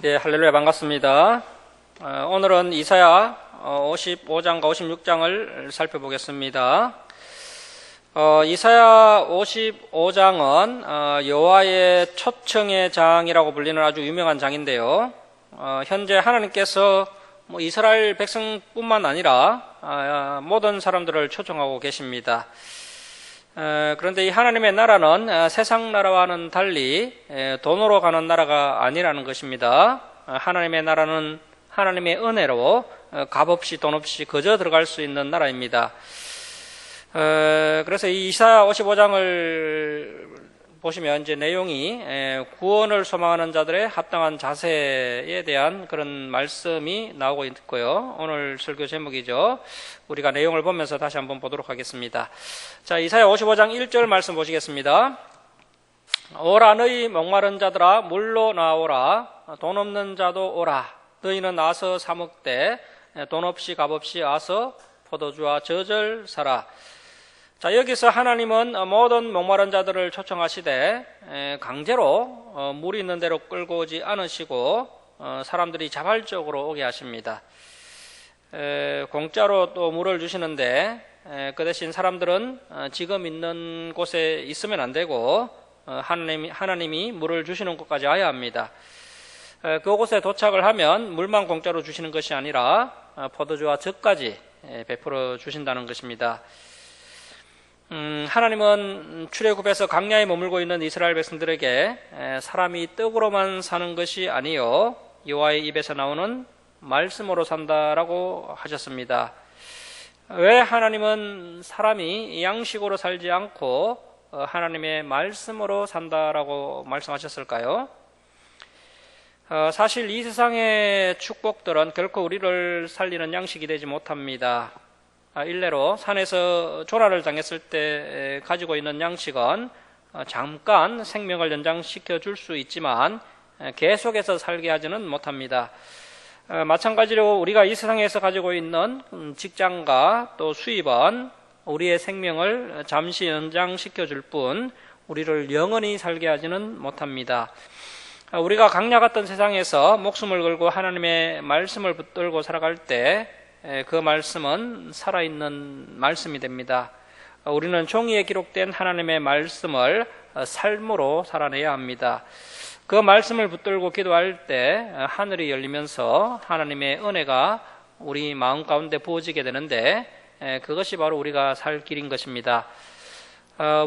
예, 할렐루야, 반갑습니다. 오늘은 이사야 55장과 56장을 살펴보겠습니다. 이사야 55장은 여호와의 초청의 장이라고 불리는 아주 유명한 장인데요. 현재 하나님께서 이스라엘 백성뿐만 아니라 모든 사람들을 초청하고 계십니다. 그런데 이 하나님의 나라는 세상 나라와는 달리 돈으로 가는 나라가 아니라는 것입니다. 하나님의 나라는 하나님의 은혜로 값없이 돈 없이 거저 들어갈 수 있는 나라입니다. 그래서 이 이사야 55장을 보시면 이제 내용이 구원을 소망하는 자들의 합당한 자세에 대한 그런 말씀이 나오고 있고요. 오늘 설교 제목이죠. 우리가 내용을 보면서 다시 한번 보도록 하겠습니다. 자, 이사야 55장 1절 말씀 보시겠습니다. 오라 너희 목마른 자들아 물로 나오라 돈 없는 자도 오라 너희는 아서 사 먹되 돈 없이 값 없이 아서 포도주와 저절 사라. 자, 여기서 하나님은 모든 목마른 자들을 초청하시되 강제로 물이 있는 대로 끌고 오지 않으시고 사람들이 자발적으로 오게 하십니다. 공짜로 또 물을 주시는데 그 대신 사람들은 지금 있는 곳에 있으면 안 되고 하나님이 물을 주시는 곳까지 와야 합니다. 그곳에 도착을 하면 물만 공짜로 주시는 것이 아니라 포도주와 젖까지 베풀어 주신다는 것입니다. 하나님은 출애굽에서 광야에 머물고 있는 이스라엘 백성들에게 사람이 떡으로만 사는 것이 아니요 여호와의 입에서 나오는 말씀으로 산다라고 하셨습니다. 왜 하나님은 사람이 양식으로 살지 않고 하나님의 말씀으로 산다라고 말씀하셨을까요? 사실 이 세상의 축복들은 결코 우리를 살리는 양식이 되지 못합니다. 일례로 산에서 조난을 당했을 때 가지고 있는 양식은 잠깐 생명을 연장시켜 줄 수 있지만 계속해서 살게 하지는 못합니다. 마찬가지로 우리가 이 세상에서 가지고 있는 직장과 또 수입은 우리의 생명을 잠시 연장시켜 줄 뿐 우리를 영원히 살게 하지는 못합니다. 우리가 강야 같은 세상에서 목숨을 걸고 하나님의 말씀을 붙들고 살아갈 때 그 말씀은 살아있는 말씀이 됩니다. 우리는 종이에 기록된 하나님의 말씀을 삶으로 살아내야 합니다. 그 말씀을 붙들고 기도할 때 하늘이 열리면서 하나님의 은혜가 우리 마음 가운데 부어지게 되는데 그것이 바로 우리가 살 길인 것입니다.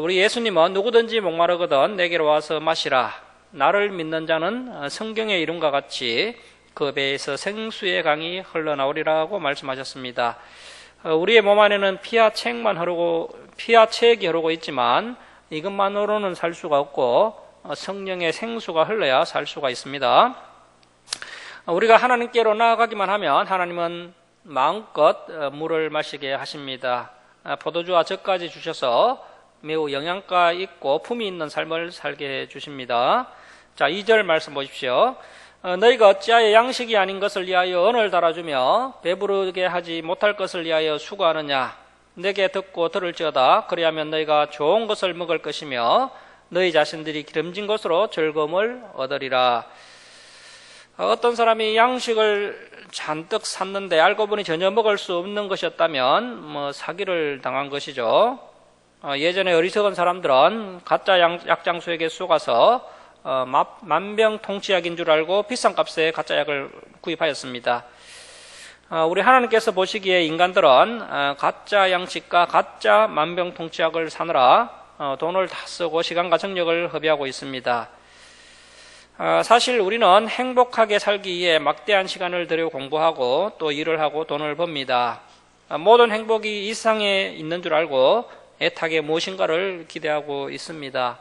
우리 예수님은 누구든지 목마르거든 내게로 와서 마시라. 나를 믿는 자는 성경의 이름과 같이 그 배에서 생수의 강이 흘러나오리라고 말씀하셨습니다. 우리의 몸 안에는 피와 책이 흐르고 있지만 이것만으로는 살 수가 없고 성령의 생수가 흘러야 살 수가 있습니다. 우리가 하나님께로 나아가기만 하면 하나님은 마음껏 물을 마시게 하십니다. 포도주와 젖까지 주셔서 매우 영양가 있고 품이 있는 삶을 살게 해주십니다. 자, 2절 말씀 보십시오. 너희가 어찌하여 양식이 아닌 것을 위하여 언을 달아주며 배부르게 하지 못할 것을 위하여 수고하느냐. 내게 듣고 들을지어다. 그리하면 너희가 좋은 것을 먹을 것이며 너희 자신들이 기름진 것으로 즐거움을 얻으리라. 어떤 사람이 양식을 잔뜩 샀는데 알고 보니 전혀 먹을 수 없는 것이었다면 사기를 당한 것이죠. 예전에 어리석은 사람들은 가짜 약장수에게 속아서 만병통치약인 줄 알고 비싼 값에 가짜 약을 구입하였습니다. 우리 하나님께서 보시기에 인간들은 가짜 양식과 가짜 만병통치약을 사느라 돈을 다 쓰고 시간과 정력을 허비하고 있습니다. 사실 우리는 행복하게 살기 위해 막대한 시간을 들여 공부하고 또 일을 하고 돈을 법니다. 모든 행복이 이 세상에 있는 줄 알고 애타게 무엇인가를 기대하고 있습니다.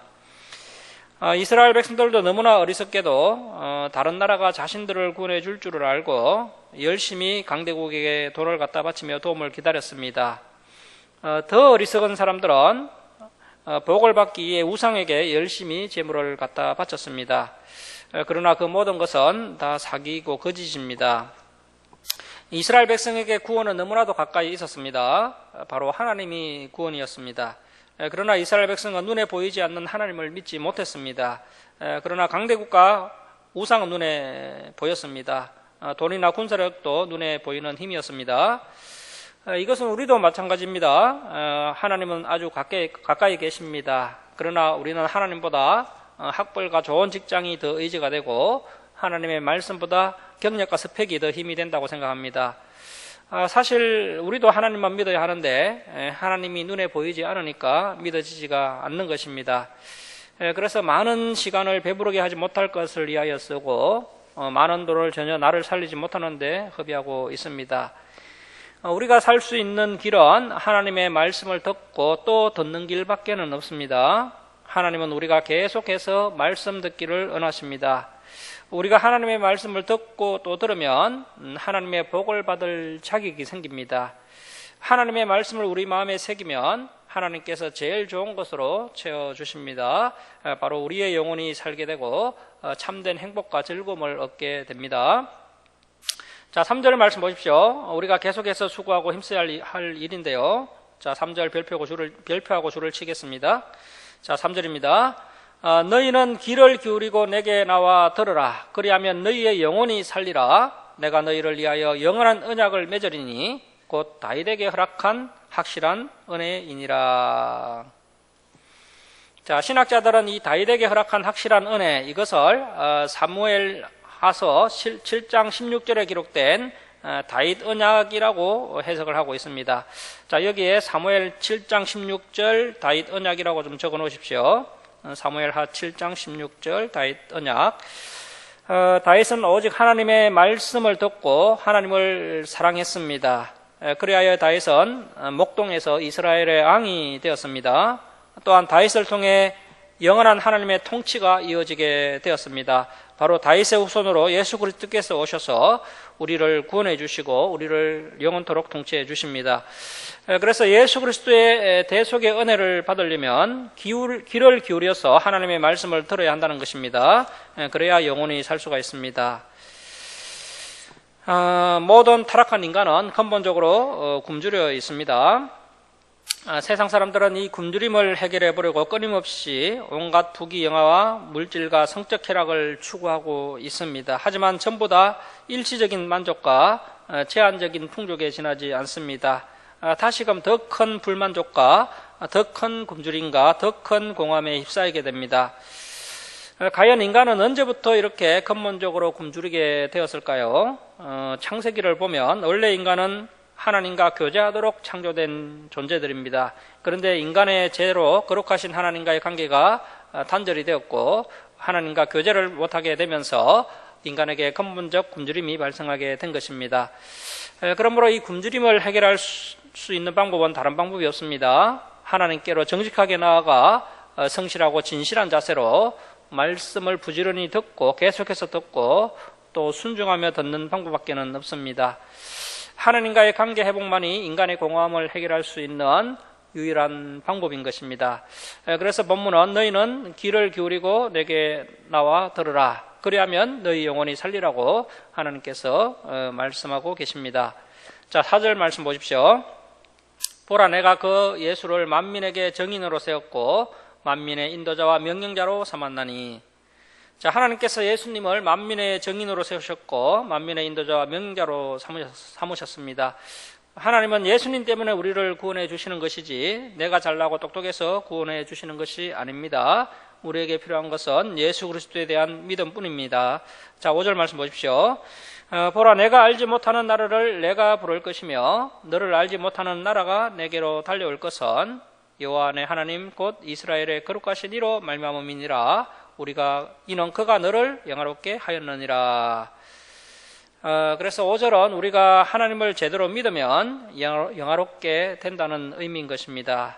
이스라엘 백성들도 너무나 어리석게도 다른 나라가 자신들을 구원해 줄 줄을 알고 열심히 강대국에게 돈을 갖다 바치며 도움을 기다렸습니다. 더 어리석은 사람들은 복을 받기 위해 우상에게 열심히 재물을 갖다 바쳤습니다. 그러나 그 모든 것은 다 사기이고 거짓입니다. 이스라엘 백성에게 구원은 너무나도 가까이 있었습니다. 바로 하나님이 구원이었습니다. 그러나 이스라엘 백성은 눈에 보이지 않는 하나님을 믿지 못했습니다. 그러나 강대국과 우상은 눈에 보였습니다. 돈이나 군사력도 눈에 보이는 힘이었습니다. 이것은 우리도 마찬가지입니다. 하나님은 아주 가까이 계십니다. 그러나 우리는 하나님보다 학벌과 좋은 직장이 더 의지가 되고 하나님의 말씀보다 경력과 스펙이 더 힘이 된다고 생각합니다. 사실 우리도 하나님만 믿어야 하는데 하나님이 눈에 보이지 않으니까 믿어지지가 않는 것입니다. 그래서 많은 시간을 배부르게 하지 못할 것을 위하여 쓰고 많은 돈을 전혀 나를 살리지 못하는데 허비하고 있습니다. 우리가 살 수 있는 길은 하나님의 말씀을 듣고 또 듣는 길밖에는 없습니다. 하나님은 우리가 계속해서 말씀 듣기를 원하십니다. 우리가 하나님의 말씀을 듣고 또 들으면 하나님의 복을 받을 자격이 생깁니다. 하나님의 말씀을 우리 마음에 새기면 하나님께서 제일 좋은 것으로 채워주십니다. 바로 우리의 영혼이 살게 되고 참된 행복과 즐거움을 얻게 됩니다. 자, 3절 말씀 보십시오. 우리가 계속해서 수고하고 힘써야 할 일인데요. 자, 3절 별표하고 줄을 치겠습니다. 자, 3절입니다. 너희는 귀를 기울이고 내게 나와 들으라. 그리하면 너희의 영혼이 살리라. 내가 너희를 위하여 영원한 언약을 맺으리니 곧 다윗에게 허락한 확실한 은혜이니라. 자, 신학자들은 이 다윗에게 허락한 확실한 은혜, 이것을 사무엘하서 7장 16절에 기록된 다윗 언약이라고 해석을 하고 있습니다. 자, 여기에 사무엘 7장 16절 다윗 언약이라고 좀 적어 놓으십시오. 사무엘하 7장 16절 다윗 언약. 다윗은 오직 하나님의 말씀을 듣고 하나님을 사랑했습니다. 그리하여 다윗은 목동에서 이스라엘의 왕이 되었습니다. 또한 다윗을 통해 영원한 하나님의 통치가 이어지게 되었습니다. 바로 다윗의 후손으로 예수 그리스도께서 오셔서 우리를 구원해 주시고 우리를 영원토록 통치해 주십니다. 그래서 예수 그리스도의 대속의 은혜를 받으려면 귀를 기울여서 하나님의 말씀을 들어야 한다는 것입니다. 그래야 영원히 살 수가 있습니다. 모든 타락한 인간은 근본적으로 굶주려 있습니다. 세상 사람들은 이 굶주림을 해결해 보려고 끊임없이 온갖 부귀 영화와 물질과 성적 쾌락을 추구하고 있습니다. 하지만 전부 다 일시적인 만족과 제한적인 풍족에 지나지 않습니다. 다시금 더 큰 불만족과 더 큰 굶주림과 더 큰 공허함에 휩싸이게 됩니다. 과연 인간은 언제부터 이렇게 근본적으로 굶주리게 되었을까요? 창세기를 보면 원래 인간은 하나님과 교제하도록 창조된 존재들입니다. 그런데 인간의 죄로 거룩하신 하나님과의 관계가 단절이 되었고 하나님과 교제를 못하게 되면서 인간에게 근본적 굶주림이 발생하게 된 것입니다. 그러므로 이 굶주림을 해결할 수 있는 방법은 다른 방법이 없습니다. 하나님께로 정직하게 나아가 성실하고 진실한 자세로 말씀을 부지런히 듣고 계속해서 듣고 또 순종하며 듣는 방법밖에는 없습니다. 하나님과의 관계 회복만이 인간의 공허함을 해결할 수 있는 유일한 방법인 것입니다. 그래서 본문은 너희는 귀를 기울이고 내게 나와 들으라. 그리하면 너희 영혼이 살리라고 하나님께서 말씀하고 계십니다. 자, 4절 말씀 보십시오. 보라, 내가 그 예수를 만민에게 정인으로 세웠고 만민의 인도자와 명령자로 삼았나니. 자, 하나님께서 예수님을 만민의 정인으로 세우셨고 만민의 인도자와 명령자로 삼으셨습니다. 하나님은 예수님 때문에 우리를 구원해 주시는 것이지 내가 잘나고 똑똑해서 구원해 주시는 것이 아닙니다. 우리에게 필요한 것은 예수 그리스도에 대한 믿음뿐입니다. 자, 5절 말씀 보십시오. 보라, 내가 알지 못하는 나라를 내가 부를 것이며 너를 알지 못하는 나라가 내게로 달려올 것은 여호와 내 하나님 곧 이스라엘의 거룩하신 이로 말미암음이니라. 우리가 이는 그가 너를 영화롭게 하였느니라. 그래서 5절은 우리가 하나님을 제대로 믿으면 영화롭게 된다는 의미인 것입니다.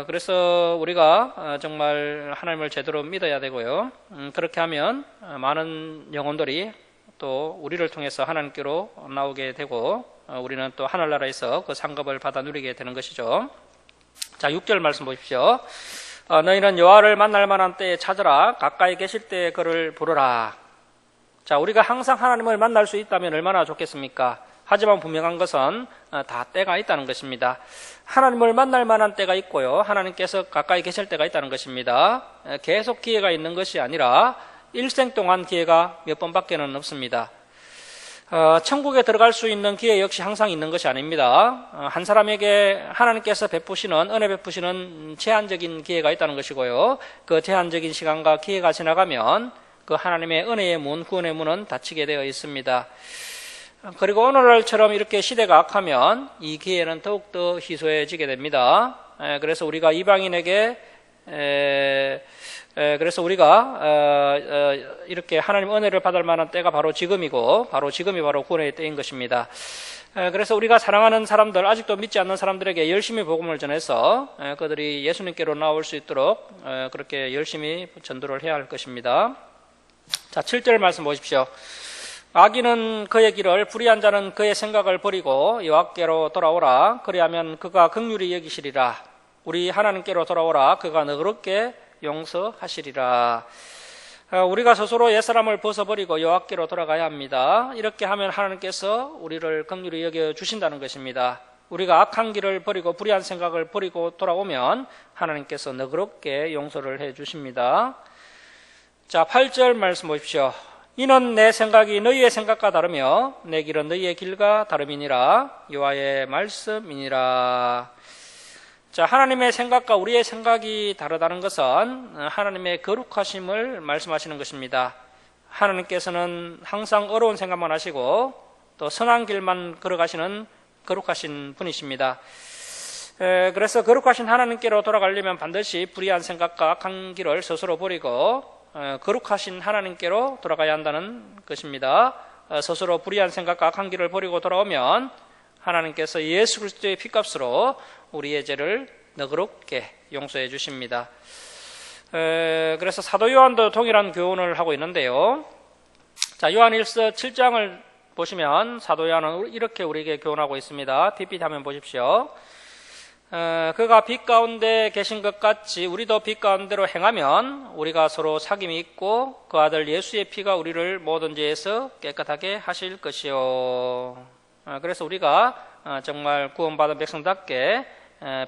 그래서 우리가 정말 하나님을 제대로 믿어야 되고요. 그렇게 하면 많은 영혼들이 또 우리를 통해서 하나님께로 나오게 되고 우리는 또 하늘나라에서 그 상급을 받아 누리게 되는 것이죠. 자, 6절 말씀 보십시오. 너희는 여호와를 만날 만한 때에 찾으라. 가까이 계실 때에 그를 부르라. 자, 우리가 항상 하나님을 만날 수 있다면 얼마나 좋겠습니까? 하지만 분명한 것은 다 때가 있다는 것입니다. 하나님을 만날 만한 때가 있고요. 하나님께서 가까이 계실 때가 있다는 것입니다. 계속 기회가 있는 것이 아니라 일생 동안 기회가 몇 번밖에는 없습니다. 천국에 들어갈 수 있는 기회 역시 항상 있는 것이 아닙니다. 한 사람에게 하나님께서 은혜 베푸시는 제한적인 기회가 있다는 것이고요. 그 제한적인 시간과 기회가 지나가면 그 하나님의 은혜의 문, 구원의 문은 닫히게 되어 있습니다. 그리고 오늘날처럼 이렇게 시대가 악하면 이 기회는 더욱더 희소해지게 됩니다. 그래서 우리가 이방인에게 이렇게 하나님 은혜를 받을 만한 때가 바로 지금이고, 지금이 구원의 때인 것입니다. 그래서 우리가 사랑하는 사람들, 아직도 믿지 않는 사람들에게 열심히 복음을 전해서 그들이 예수님께로 나올 수 있도록 그렇게 열심히 전도를 해야 할 것입니다. 자, 7절 말씀 보십시오. 악인은 그의 길을, 불의한 자는 그의 생각을 버리고 여호와께로 돌아오라. 그리하면 그가 긍휼히 여기시리라. 우리 하나님께로 돌아오라. 그가 너그럽게 용서하시리라. 우리가 스스로 옛사람을 벗어버리고 여호와께로 돌아가야 합니다. 이렇게 하면 하나님께서 우리를 긍휼히 여겨주신다는 것입니다. 우리가 악한 길을 버리고 불의한 생각을 버리고 돌아오면 하나님께서 너그럽게 용서를 해주십니다. 자, 8절 말씀 보십시오. 이는 내 생각이 너희의 생각과 다르며 내 길은 너희의 길과 다름이니라. 여호와의 말씀이니라. 자, 하나님의 생각과 우리의 생각이 다르다는 것은 하나님의 거룩하심을 말씀하시는 것입니다. 하나님께서는 항상 어려운 생각만 하시고 또 선한 길만 걸어가시는 거룩하신 분이십니다. 그래서 거룩하신 하나님께로 돌아가려면 반드시 불의한 생각과 악한 길을 스스로 버리고 거룩하신 하나님께로 돌아가야 한다는 것입니다. 스스로 불의한 생각과 악한 길을 버리고 돌아오면 하나님께서 예수 그리스도의 피값으로 우리의 죄를 너그럽게 용서해 주십니다. 그래서 사도 요한도 동일한 교훈을 하고 있는데요. 자, 요한일서 7장을 보시면 사도 요한은 이렇게 우리에게 교훈하고 있습니다. 핏빛 화면 보십시오. 그가 빛 가운데 계신 것 같이 우리도 빛 가운데로 행하면 우리가 서로 사귐이 있고 그 아들 예수의 피가 우리를 모든 죄에서 깨끗하게 하실 것이요. 그래서 우리가 정말 구원받은 백성답게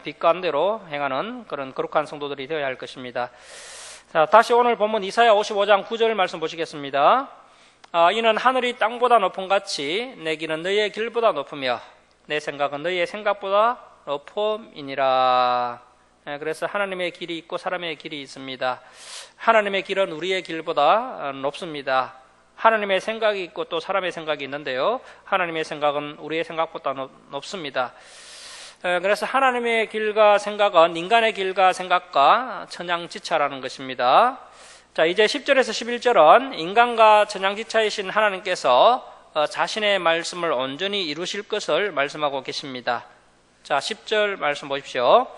빛 가운데로 행하는 그런 거룩한 성도들이 되어야 할 것입니다. 자, 다시 오늘 본문 이사야 55장 9절 말씀 보시겠습니다. 이는 하늘이 땅보다 높음 같이 내 길은 너희의 길보다 높으며 내 생각은 너희의 생각보다 높음이니라. 그래서 하나님의 길이 있고 사람의 길이 있습니다. 하나님의 길은 우리의 길보다 높습니다. 하나님의 생각이 있고 또 사람의 생각이 있는데요. 하나님의 생각은 우리의 생각보다 높습니다. 그래서 하나님의 길과 생각은 인간의 길과 생각과 천양지차라는 것입니다. 자, 이제 10절에서 11절은 인간과 천양지차이신 하나님께서 자신의 말씀을 온전히 이루실 것을 말씀하고 계십니다. 자, 10절 말씀 보십시오.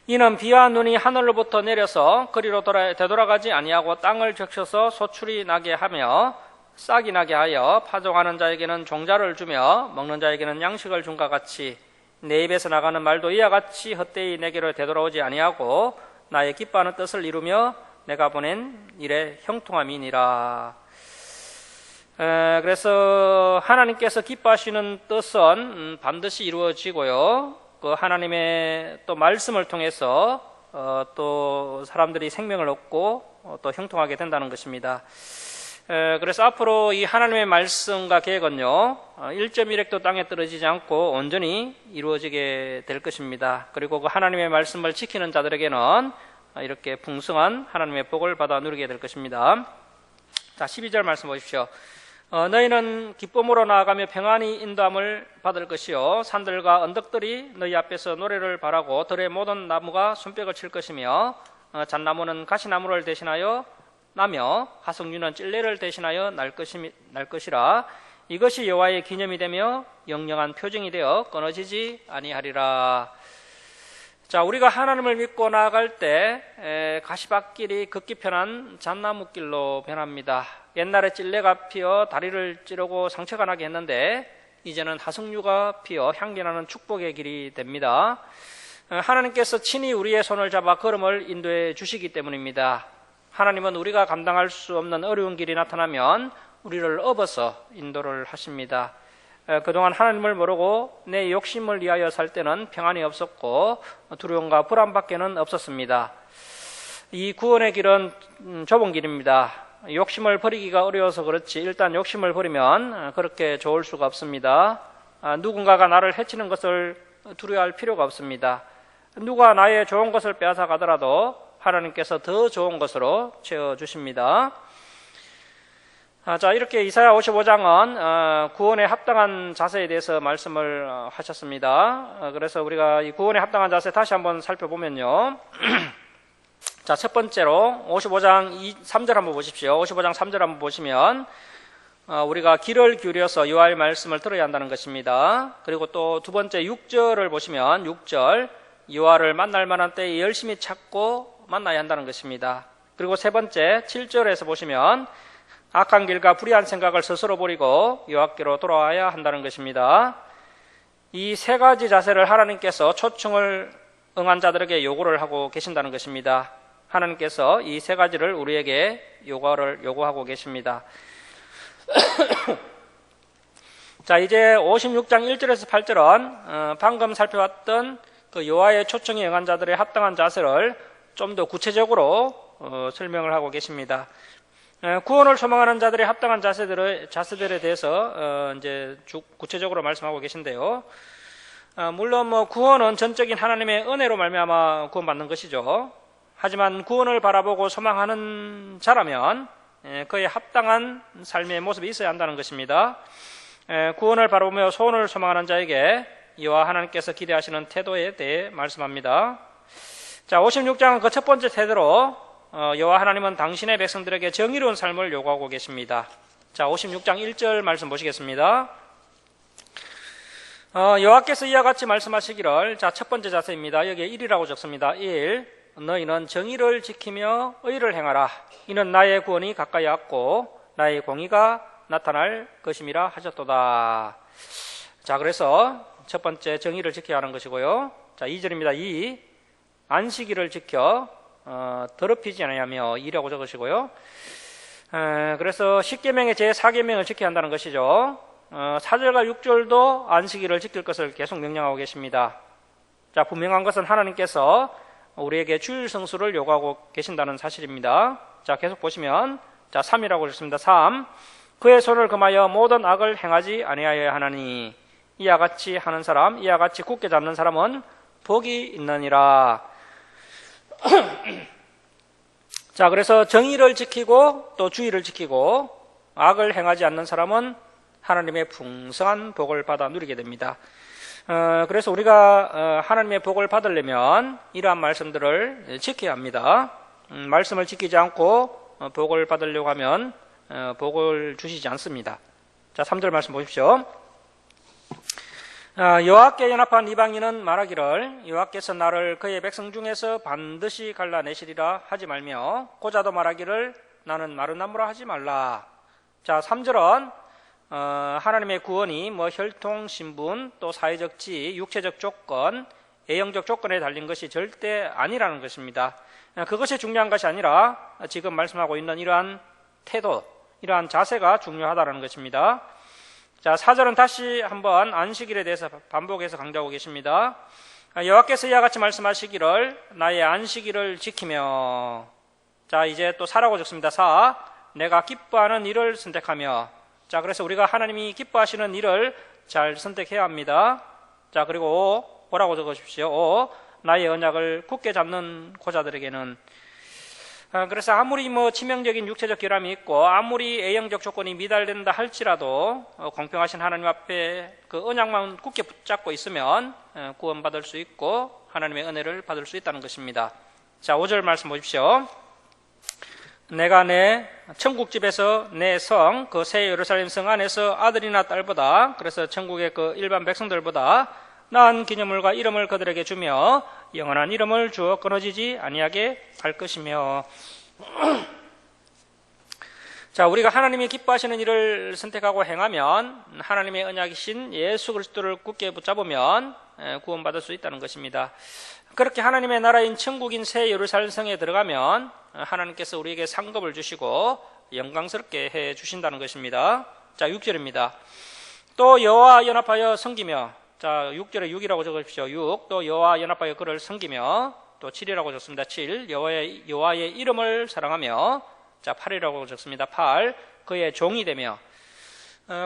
이는 비와 눈이 하늘로부터 내려서 그리로 되돌아가지 아니하고 땅을 적셔서 소출이 나게 하며 싹이 나게 하여 파종하는 자에게는 종자를 주며 먹는 자에게는 양식을 준과 같이 내 입에서 나가는 말도 이와 같이 헛되이 내게로 되돌아오지 아니하고 나의 기뻐하는 뜻을 이루며 내가 보낸 일에 형통함이니라. 그래서 하나님께서 기뻐하시는 뜻은 반드시 이루어지고요. 그 하나님의 또 말씀을 통해서 또 사람들이 생명을 얻고 또 형통하게 된다는 것입니다. 그래서 앞으로 이 하나님의 말씀과 계획은요, 1.1획도 땅에 떨어지지 않고 온전히 이루어지게 될 것입니다. 그리고 그 하나님의 말씀을 지키는 자들에게는 이렇게 풍성한 하나님의 복을 받아 누리게 될 것입니다. 자, 12절 말씀 보십시오. 너희는 기쁨으로 나아가며 평안히 인도함을 받을 것이요 산들과 언덕들이 너희 앞에서 노래를 바라고 들의 모든 나무가 손뼉을 칠 것이며 잣나무는 가시나무를 대신하여 나며 하석류는 찔레를 대신하여 날 것이라. 이것이 여호와의 기념이 되며 영영한 표징이 되어 끊어지지 아니하리라. 자, 우리가 하나님을 믿고 나아갈 때 가시밭길이 걷기 편한 잣나무길로 변합니다. 옛날에 찔레가 피어 다리를 찌르고 상처가 나게 했는데 이제는 하석류가 피어 향기나는 축복의 길이 됩니다. 하나님께서 친히 우리의 손을 잡아 걸음을 인도해 주시기 때문입니다. 하나님은 우리가 감당할 수 없는 어려운 길이 나타나면 우리를 업어서 인도를 하십니다. 그동안 하나님을 모르고 내 욕심을 위하여 살 때는 평안이 없었고 두려움과 불안밖에는 없었습니다. 이 구원의 길은 좁은 길입니다. 욕심을 버리기가 어려워서 그렇지 일단 욕심을 버리면 그렇게 좋을 수가 없습니다. 누군가가 나를 해치는 것을 두려워할 필요가 없습니다. 누가 나의 좋은 것을 빼앗아 가더라도 하나님께서 더 좋은 것으로 채워주십니다. 자, 이렇게 이사야 55장은 구원에 합당한 자세에 대해서 말씀을 하셨습니다. 그래서 우리가 이 구원에 합당한 자세 다시 한번 살펴보면요. 자, 첫 번째로 55장 3절 한번 보십시오. 55장 3절 한번 보시면 우리가 귀를 기울여서 여호와의 말씀을 들어야 한다는 것입니다. 그리고 또 두 번째 6절을 보시면 6절 여호와를 만날 만한 때에 열심히 찾고 만나야 한다는 것입니다. 그리고 세 번째 7절에서 보시면 악한 길과 불의한 생각을 스스로 버리고 여호와께로 돌아와야 한다는 것입니다. 이 세 가지 자세를 하나님께서 초청을 응한 자들에게 요구를 하고 계신다는 것입니다. 하나님께서 이 세 가지를 우리에게 요구하고 계십니다. 자, 이제 56장 1절에서 8절은 방금 살펴봤던 그 여호와의 초청에 응한 자들의 합당한 자세를 좀 더 구체적으로 설명을 하고 계십니다. 구원을 소망하는 자들의 합당한 자세들에 대해서 이제 구체적으로 말씀하고 계신데요. 물론 구원은 전적인 하나님의 은혜로 말미암아 구원받는 것이죠. 하지만 구원을 바라보고 소망하는 자라면 그의 합당한 삶의 모습이 있어야 한다는 것입니다. 구원을 바라보며 소원을 소망하는 자에게 여호와 하나님께서 기대하시는 태도에 대해 말씀합니다. 자, 56장은 그 첫 번째 태도로 여호와 하나님은 당신의 백성들에게 정의로운 삶을 요구하고 계십니다. 자, 56장 1절 말씀 보시겠습니다. 여호와께서 이와 같이 말씀하시기를, 자, 첫 번째 자세입니다. 여기에 1이라고 적습니다. 1. 너희는 정의를 지키며 의를 행하라. 이는 나의 구원이 가까이 왔고 나의 공의가 나타날 것임이라 하셨도다. 자, 그래서 첫 번째 정의를 지켜야 하는 것이고요. 자, 2절입니다. 2. 안식일을 지켜 더럽히지 아니하며 2라고 적으시고요. 그래서 10계명의 제4계명을 지켜야 한다는 것이죠. 4절과 6절도 안식일을 지킬 것을 계속 명령하고 계십니다. 자, 분명한 것은 하나님께서 우리에게 주일 성수를 요구하고 계신다는 사실입니다. 자, 계속 보시면, 자, 3이라고 했습니다. 3. 그의 손을 금하여 모든 악을 행하지 아니하여야 하나니 이와 같이 하는 사람, 이와 같이 굳게 잡는 사람은 복이 있느니라. 자, 그래서 정의를 지키고 또 주의를 지키고 악을 행하지 않는 사람은 하나님의 풍성한 복을 받아 누리게 됩니다. 그래서 우리가 하나님의 복을 받으려면 이러한 말씀들을 지켜야 합니다. 말씀을 지키지 않고 복을 받으려고 하면 복을 주시지 않습니다. 자, 3절 말씀 보십시오. 여호와께 연합한 이방인은 말하기를 여호와께서 나를 그의 백성 중에서 반드시 갈라내시리라 하지 말며 고자도 말하기를 나는 마른 나무라 하지 말라. 자, 3절은 하나님의 구원이 혈통, 신분, 또 사회적 지위, 육체적 조건, 애형적 조건에 달린 것이 절대 아니라는 것입니다. 그것이 중요한 것이 아니라 지금 말씀하고 있는 이러한 태도, 이러한 자세가 중요하다는 것입니다. 자, 4절은 다시 한번 안식일에 대해서 반복해서 강조하고 계십니다. 여호와께서 이와 같이 말씀하시기를 나의 안식일을 지키며, 자, 이제 또 4라고 적습니다. 4. 내가 기뻐하는 일을 선택하며. 자, 그래서 우리가 하나님이 기뻐하시는 일을 잘 선택해야 합니다. 자, 그리고 5라고 적으십시오. 5. 나의 언약을 굳게 잡는 고자들에게는. 그래서 아무리 치명적인 육체적 결함이 있고 아무리 애형적 조건이 미달된다 할지라도 공평하신 하나님 앞에 그 언약만 굳게 붙잡고 있으면 구원받을 수 있고 하나님의 은혜를 받을 수 있다는 것입니다. 자, 5절 말씀 보십시오. 내가 내 천국집에서 내 성, 그 새 예루살렘 성 안에서 아들이나 딸보다, 그래서 천국의 그 일반 백성들보다 나은 기념물과 이름을 그들에게 주며 영원한 이름을 주어 끊어지지 아니하게 할 것이며. 자, 우리가 하나님이 기뻐하시는 일을 선택하고 행하면 하나님의 언약이신 예수 그리스도를 굳게 붙잡으면 구원받을 수 있다는 것입니다. 그렇게 하나님의 나라인 천국인 새 예루살렘 성에 들어가면 하나님께서 우리에게 상급을 주시고 영광스럽게 해 주신다는 것입니다. 자, 6절입니다. 또 여호와 연합하여 섬기며. 자, 6절에 6이라고 적으십시오. 6. 또 여호와 연합하여 그를 섬기며. 또 7이라고 적습니다. 7. 여호와의 이름을 사랑하며, 자, 8이라고 적습니다. 8. 그의 종이 되며.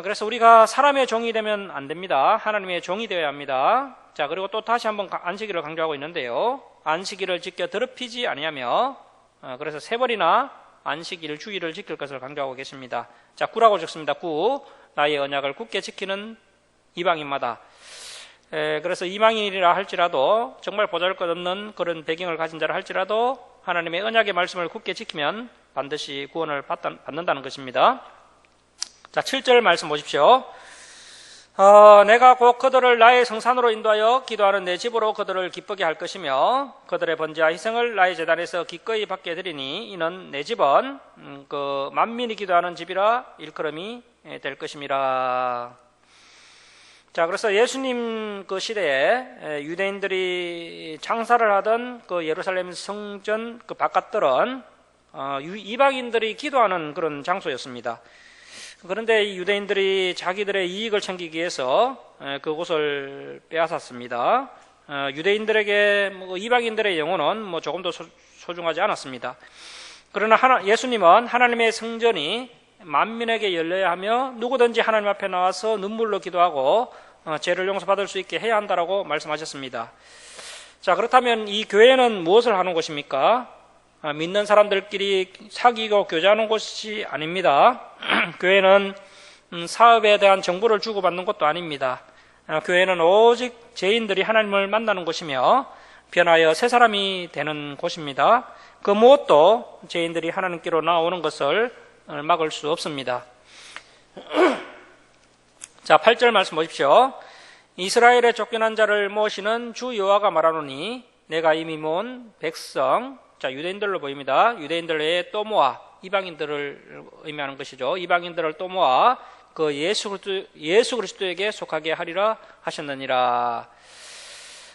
그래서 우리가 사람의 종이 되면 안 됩니다. 하나님의 종이 되어야 합니다. 자, 그리고 또 다시 한번 안식일을 강조하고 있는데요. 안식일을 지켜 더럽히지 아니하며, 그래서 3번이나 안식일 주일을 지킬 것을 강조하고 계십니다. 자, 9라고 적습니다. 9. 나의 언약을 굳게 지키는 이방인마다. 그래서 이방인이라 할지라도, 정말 보잘것없는 그런 배경을 가진 자라 할지라도 하나님의 언약의 말씀을 굳게 지키면 반드시 구원을 받는다는 것입니다. 자, 7절 말씀 보십시오. 내가 곧 그들을 나의 성산으로 인도하여 기도하는 내 집으로 그들을 기쁘게 할 것이며 그들의 번제와 희생을 나의 제단에서 기꺼이 받게 되리니 이는 내 집은 그 만민이 기도하는 집이라 일컬음이 될 것임이라. 자, 그래서 예수님 그 시대에 유대인들이 장사를 하던 그 예루살렘 성전 그 바깥들은 이방인들이 기도하는 그런 장소였습니다. 그런데 이 유대인들이 자기들의 이익을 챙기기 위해서 그곳을 빼앗았습니다. 유대인들에게 이방인들의 영혼은 조금도 소중하지 않았습니다. 그러나 예수님은 하나님의 성전이 만민에게 열려야 하며 누구든지 하나님 앞에 나와서 눈물로 기도하고 죄를 용서받을 수 있게 해야 한다라고 말씀하셨습니다. 자, 그렇다면 이 교회는 무엇을 하는 곳입니까? 믿는 사람들끼리 사귀고 교제하는 곳이 아닙니다. 교회는 사업에 대한 정보를 주고받는 것도 아닙니다. 교회는 오직 죄인들이 하나님을 만나는 곳이며 변하여 새 사람이 되는 곳입니다. 그 무엇도 죄인들이 하나님께로 나오는 것을 막을 수 없습니다. 자, 8절 말씀 보십시오. 이스라엘의 쫓겨난 자를 모시는 주 여호와가 말하노니 내가 이미 모은 백성, 자, 유대인들로 보입니다. 유대인들 외에 또 모아, 이방인들을 의미하는 것이죠. 이방인들을 또 모아 그 예수 그리스도에게 속하게 하리라 하셨느니라.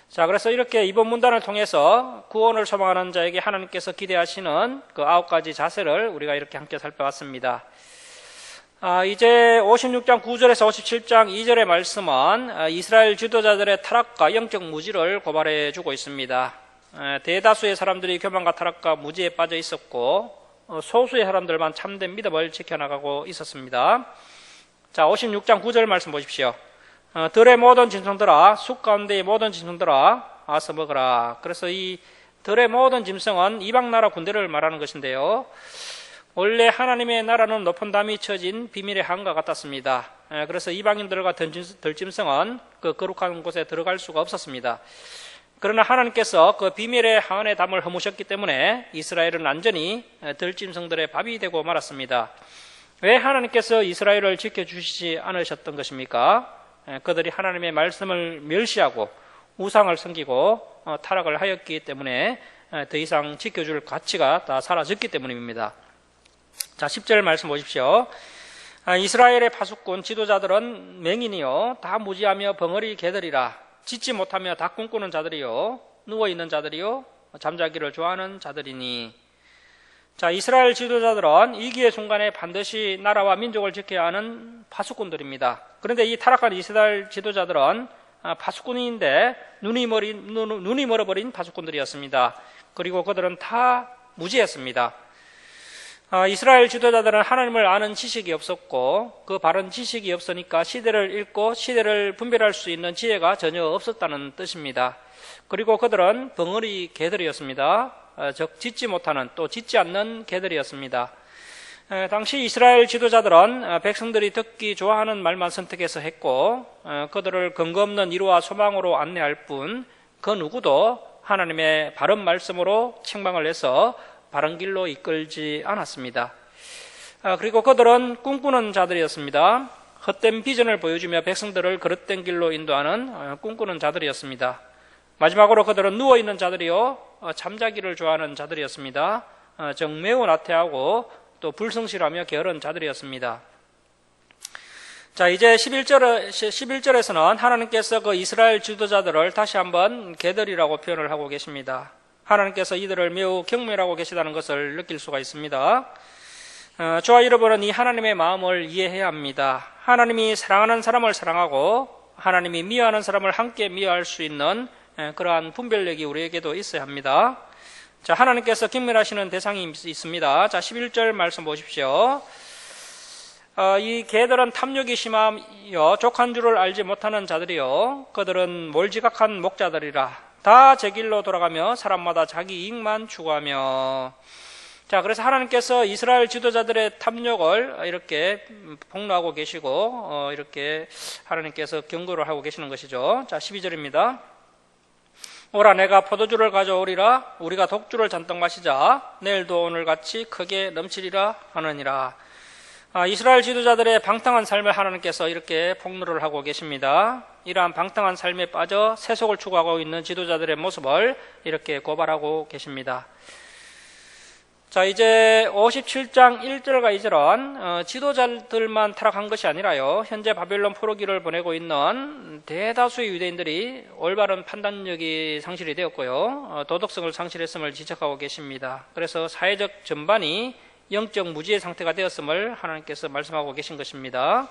자, 그래서 이렇게 이번 문단을 통해서 구원을 소망하는 자에게 하나님께서 기대하시는 그 9가지 자세를 우리가 이렇게 함께 살펴봤습니다. 이제 56장 9절에서 57장 2절의 말씀은 이스라엘 지도자들의 타락과 영적 무지를 고발해 주고 있습니다. 대다수의 사람들이 교만과 타락과 무지에 빠져 있었고 소수의 사람들만 참된 믿음을 지켜나가고 있었습니다. 자, 56장 9절 말씀 보십시오. 들의 모든 짐승들아, 숲 가운데의 모든 짐승들아, 아서 먹으라. 그래서 이 들의 모든 짐승은 이방나라 군대를 말하는 것인데요. 원래 하나님의 나라는 높은 담이 쳐진 비밀의 항과 같았습니다. 그래서 이방인들과 들짐승은 그 거룩한 곳에 들어갈 수가 없었습니다. 그러나 하나님께서 그 비밀의 항안의 담을 허무셨기 때문에 이스라엘은 완전히 들짐승들의 밥이 되고 말았습니다. 왜 하나님께서 이스라엘을 지켜주시지 않으셨던 것입니까? 그들이 하나님의 말씀을 멸시하고 우상을 섬기고 타락을 하였기 때문에 더 이상 지켜줄 가치가 다 사라졌기 때문입니다. 자, 10절 말씀 보십시오. 이스라엘의 파수꾼 지도자들은 맹인이요 다 무지하며 벙어리 개들이라. 짓지 못하며 다 꿈꾸는 자들이요 누워있는 자들이요 잠자기를 좋아하는 자들이니. 자, 이스라엘 지도자들은 위기의 순간에 반드시 나라와 민족을 지켜야 하는 파수꾼들입니다. 그런데 이 타락한 이스라엘 지도자들은 파수꾼인데 눈이 멀어버린 파수꾼들이었습니다. 그리고 그들은 다 무지했습니다. 이스라엘 지도자들은 하나님을 아는 지식이 없었고 그 바른 지식이 없으니까 시대를 읽고 시대를 분별할 수 있는 지혜가 전혀 없었다는 뜻입니다. 그리고 그들은 벙어리 개들이었습니다. 즉 짓지 못하는 또 짓지 않는 개들이었습니다. 당시 이스라엘 지도자들은 백성들이 듣기 좋아하는 말만 선택해서 했고 그들을 근거 없는 위로와 소망으로 안내할 뿐 그 누구도 하나님의 바른 말씀으로 책망을 해서 바른 길로 이끌지 않았습니다. 그리고 그들은 꿈꾸는 자들이었습니다. 헛된 비전을 보여주며 백성들을 그릇된 길로 인도하는 꿈꾸는 자들이었습니다. 마지막으로 그들은 누워있는 자들이요 잠자기를 좋아하는 자들이었습니다. 즉 매우 나태하고 또 불성실하며 게으른 자들이었습니다. 자, 이제 11절에서는 하나님께서 그 이스라엘 지도자들을 다시 한번 개들이라고 표현을 하고 계십니다. 하나님께서 이들을 매우 경멸하고 계시다는 것을 느낄 수가 있습니다. 저와 여러분은 이 하나님의 마음을 이해해야 합니다. 하나님이 사랑하는 사람을 사랑하고 하나님이 미워하는 사람을 함께 미워할 수 있는 그러한 분별력이 우리에게도 있어야 합니다. 자, 하나님께서 경멸하시는 대상이 있습니다. 자, 11절 말씀 보십시오. 이 개들은 탐욕이 심하여 족한 줄을 알지 못하는 자들이요, 그들은 몰지각한 목자들이라. 다 제 길로 돌아가며 사람마다 자기 이익만 추구하며. 자, 그래서 하나님께서 이스라엘 지도자들의 탐욕을 이렇게 폭로하고 계시고, 이렇게 하나님께서 경고를 하고 계시는 것이죠. 자, 12절입니다. 오라, 내가 포도주를 가져오리라. 우리가 독주를 잔뜩 마시자. 내일도 오늘같이 크게 넘치리라 하느니라. 이스라엘 지도자들의 방탕한 삶을 하나님께서 이렇게 폭로를 하고 계십니다. 이러한 방탕한 삶에 빠져 세속을 추구하고 있는 지도자들의 모습을 이렇게 고발하고 계십니다. 자, 이제 57장 1절과 2절은 지도자들만 타락한 것이 아니라요, 현재 바벨론 포로기를 보내고 있는 대다수의 유대인들이 올바른 판단력이 상실이 되었고요, 도덕성을 상실했음을 지적하고 계십니다. 그래서 사회적 전반이 영적 무지의 상태가 되었음을 하나님께서 말씀하고 계신 것입니다.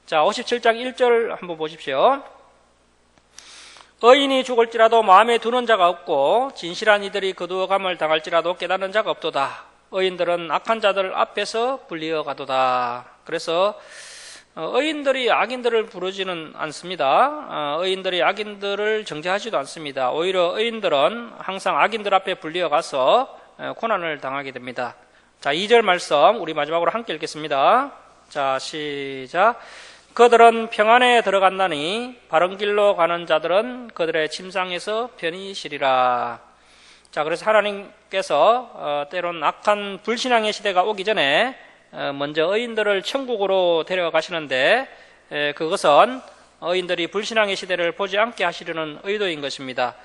자, 57장 1절 한번 보십시오. 의인이 죽을지라도 마음에 두는 자가 없고 진실한 이들이 거두어감을 당할지라도 깨닫는 자가 없도다. 의인들은 악한 자들 앞에서 불리어 가도다. 그래서 의인들이 악인들을 부르지는 않습니다. 의인들이 악인들을 정죄하지도 않습니다. 오히려 의인들은 항상 악인들 앞에 불리어 가서 고난을 당하게 됩니다. 자, 2절 말씀 우리 마지막으로 함께 읽겠습니다. 자, 시작. 그들은 평안에 들어간다니 바른 길로 가는 자들은 그들의 침상에서 편히 쉬리라. 자, 그래서 하나님께서 때론 악한 불신앙의 시대가 오기 전에 먼저 의인들을 천국으로 데려가시는데, 그것은 의인들이 불신앙의 시대를 보지 않게 하시려는 의도인 것입니다.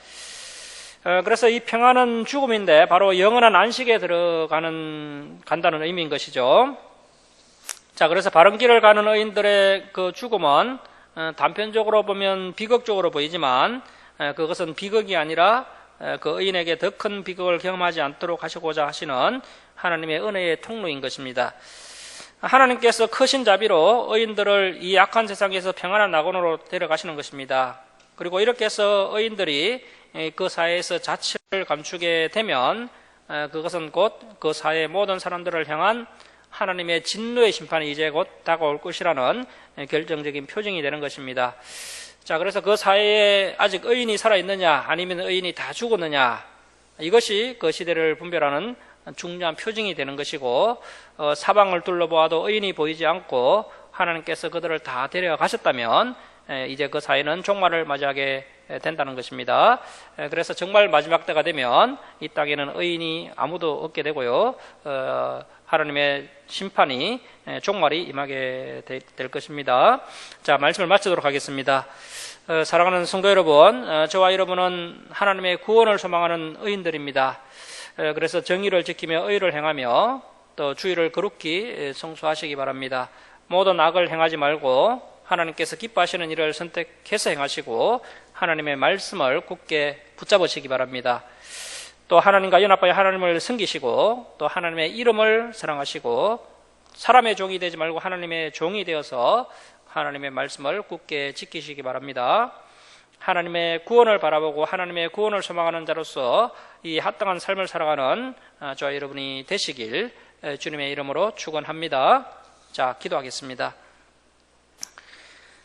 그래서 이 평안은 죽음인데 바로 영원한 안식에 간다는 의미인 것이죠. 자, 그래서 바른 길을 가는 의인들의 그 죽음은 단편적으로 보면 비극적으로 보이지만, 그것은 비극이 아니라 그 의인에게 더 큰 비극을 경험하지 않도록 하시고자 하시는 하나님의 은혜의 통로인 것입니다. 하나님께서 크신 자비로 의인들을 이 악한 세상에서 평안한 낙원으로 데려가시는 것입니다. 그리고 이렇게 해서 의인들이 그 사회에서 자취를 감추게 되면 그것은 곧 그 사회의 모든 사람들을 향한 하나님의 진노의 심판이 이제 곧 다가올 것이라는 결정적인 표징이 되는 것입니다. 자, 그래서 그 사회에 아직 의인이 살아있느냐 아니면 의인이 다 죽었느냐, 이것이 그 시대를 분별하는 중요한 표징이 되는 것이고, 사방을 둘러보아도 의인이 보이지 않고 하나님께서 그들을 다 데려가셨다면 이제 그 사회는 종말을 맞이하게 된다는 것입니다. 그래서 정말 마지막 때가 되면 이 땅에는 의인이 아무도 없게 되고요, 하나님의 심판이, 종말이 임하게 될 것입니다. 자, 말씀을 마치도록 하겠습니다. 사랑하는 성도 여러분, 저와 여러분은 하나님의 구원을 소망하는 의인들입니다. 그래서 정의를 지키며 의를 행하며 또 주의를 거룩히 성수하시기 바랍니다. 모든 악을 행하지 말고 하나님께서 기뻐하시는 일을 선택해서 행하시고 하나님의 말씀을 굳게 붙잡으시기 바랍니다. 또 하나님과 연합하여 하나님을 섬기시고 또 하나님의 이름을 사랑하시고 사람의 종이 되지 말고 하나님의 종이 되어서 하나님의 말씀을 굳게 지키시기 바랍니다. 하나님의 구원을 바라보고 하나님의 구원을 소망하는 자로서 이 합당한 삶을 살아가는 저와 여러분이 되시길 주님의 이름으로 축원합니다. 자, 기도하겠습니다.